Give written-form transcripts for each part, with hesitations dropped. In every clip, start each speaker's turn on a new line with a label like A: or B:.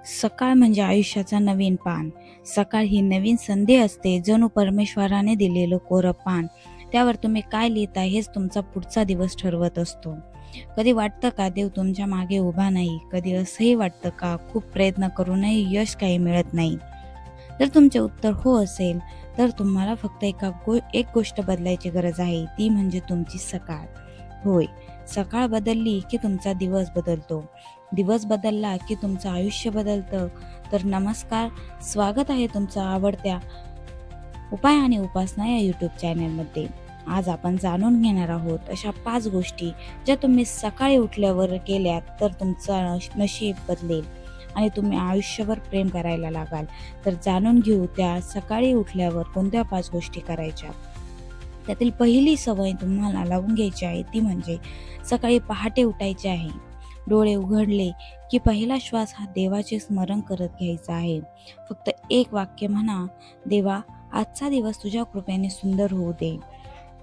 A: सकाळ म्हणजे आयुष्याचा नवीन पान. सकाळ ही नवीन संधी असते, जणू परमेश्वराने दिलेलं कोरं पान. त्यावर तुम्ही काय लिहिता हेच तुमचा पुढचा दिवस ठरवत असतो. कधी वाटतं का देव तुमच्या मागे उभा नाही? कधी असंही वाटतं का खूप प्रयत्न करूनही यश काही मिळत नाही? जर तुमचे उत्तर हो असेल, तर तुम्हाला फक्त एक गोष्ट बदलायची गरज आहे, ती म्हणजे तुमची सकाळ. होय, सकाळ बदलली की तुमचा दिवस बदलतो. दिवस बदलला की तुमचं आयुष्य बदलतं. तर नमस्कार, स्वागत आहे तुमचं आवडत्या उपाय आणि उपासना या यूट्यूब चॅनलमध्ये. आज आपण जाणून घेणार आहोत अशा 5 गोष्टी ज्या तुम्ही सकाळी उठल्यावर केल्यात तर तुमचं नशीब बदलेल आणि तुम्ही आयुष्यभर प्रेम करायला लागाल. तर जाणून घेऊ त्या सकाळी उठल्यावर कोणत्या 5 गोष्टी करायच्या. त्यातील पहिली सवय तुम्हाला लावून घ्यायची आहे, ती म्हणजे सकाळी पहाटे उठायचे आहे. डोळे उघडले की पहिला श्वास हा देवाचे स्मरण करत घ्यायचा आहे. फक्त एक वाक्य म्हणा, देवा, आजचा दिवस तुझ्या कृपेने सुंदर होऊ दे.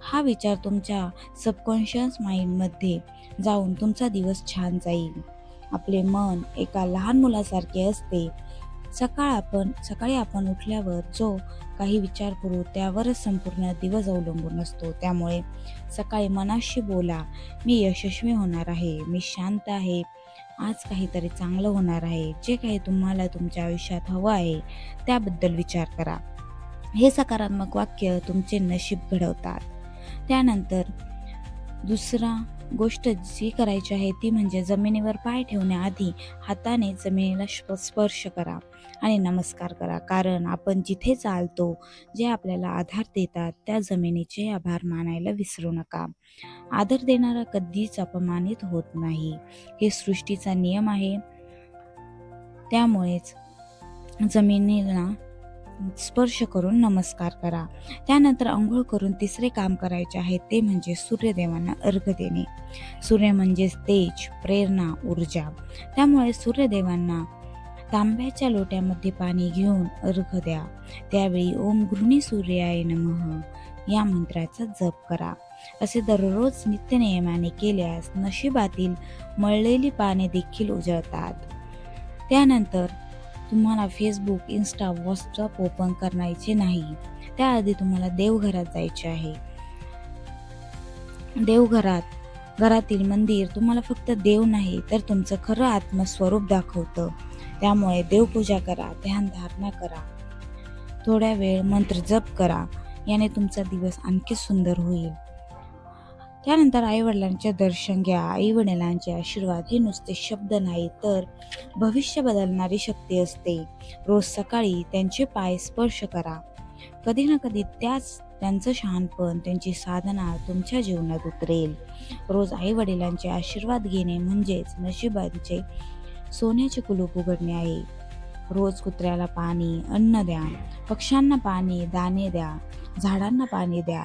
A: हा विचार तुमच्या सबकॉन्शियस माइंडमध्ये जाऊन तुमचा दिवस छान जाईल. आपले मन एका लहान मुलासारखे असते. सकाळी आपण उठल्यावर जो काही विचार करू त्यावरच संपूर्ण दिवस अवलंबून असतो. त्यामुळे सकाळी मनाशी बोला, मी यशस्वी होणार आहे, मी शांत आहे, आज काहीतरी चांगलं होणार आहे. जे काही तुम्हाला तुमच्या आयुष्यात हवं आहे त्याबद्दल विचार करा. हे सकारात्मक वाक्य तुमचे नशीब घडवतात. त्यानंतर दुसरा गोष्ट जी करायची आहे ती म्हणजे जमिनीवर पाय ठेवण्याआधी हाताने जमिनीला स्पर्श करा आणि नमस्कार करा. कारण आपण जिथे चालतो, जे आपल्याला आधार देतात, त्या जमिनीचे आभार मानायला विसरू नका. आदर देणारा कधीच अपमानित होत नाही, हे सृष्टीचा नियम आहे. त्यामुळेच जमिनीला स्पर्श करून नमस्कार करा. त्यानंतर आंघोळ करून तिसरे काम करायचे आहे, ते म्हणजे सूर्यदेवांना अर्घ्य देणे. सूर्य म्हणजेच तेज, प्रेरणा, ऊर्जा. त्यामुळे सूर्यदेवांना तांब्याच्या लोट्यामध्ये पाणी घेऊन अर्घ्य द्या. त्यावेळी ओम गृहिणी सूर्याय नमः या मंत्राचा जप करा. असे दररोज नित्यनेमाने केल्यास नशिबातील मळलेली पाने देखील उजळतात. त्यानंतर तुम्हाला फेसबुक, इंस्टा, व्हॉट्सअप ओपन करायचे नाही. त्याआधी तुम्हाला देवघरात जायचे आहे. घरातील मंदिर तुम्हाला फक्त देव नाही तर तुमचं खरं आत्मस्वरूप दाखवतं. त्यामुळे देवपूजा करा, ध्यानधारणा करा, थोड्या वेळ मंत्र जप करा. याने तुमचा दिवस आणखी सुंदर होईल. त्यानंतर आईवडिलांचे दर्शन घ्या. आईवडिलांचे आशीर्वाद हे नुसते शब्द नाही तर भविष्य बदलणारी शक्ती असते. रोज सकाळी त्यांचे पाय स्पर्श करा. कधी ना कधी त्यांचं शहाणपण, त्यांची साधना तुमच्या जीवनात उतरेल. रोज आईवडिलांचे आशीर्वाद घेणे म्हणजेच नशिबाचे सोन्याचे कुलूप उघडणे आहे. रोज कुत्र्याला पाणी, अन्न द्या, पक्ष्यांना पाणी, दाणे द्या, झाडांना पाणी द्या.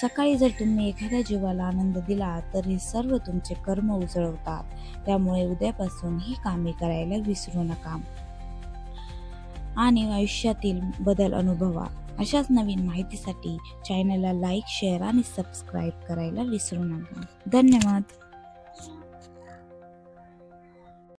A: सकाळी जर तुम्ही एखाद्या जीवाला आनंद दिला तर हे सर्व तुमचे कर्म उजळवतात. त्यामुळे उद्यापासून ही कामे करायला विसरू नका आणि आयुष्यातील बदल अनुभवा. अशाच नवीन माहितीसाठी चॅनलला लाईक, शेअर आणि सबस्क्राईब करायला विसरू नका. धन्यवाद.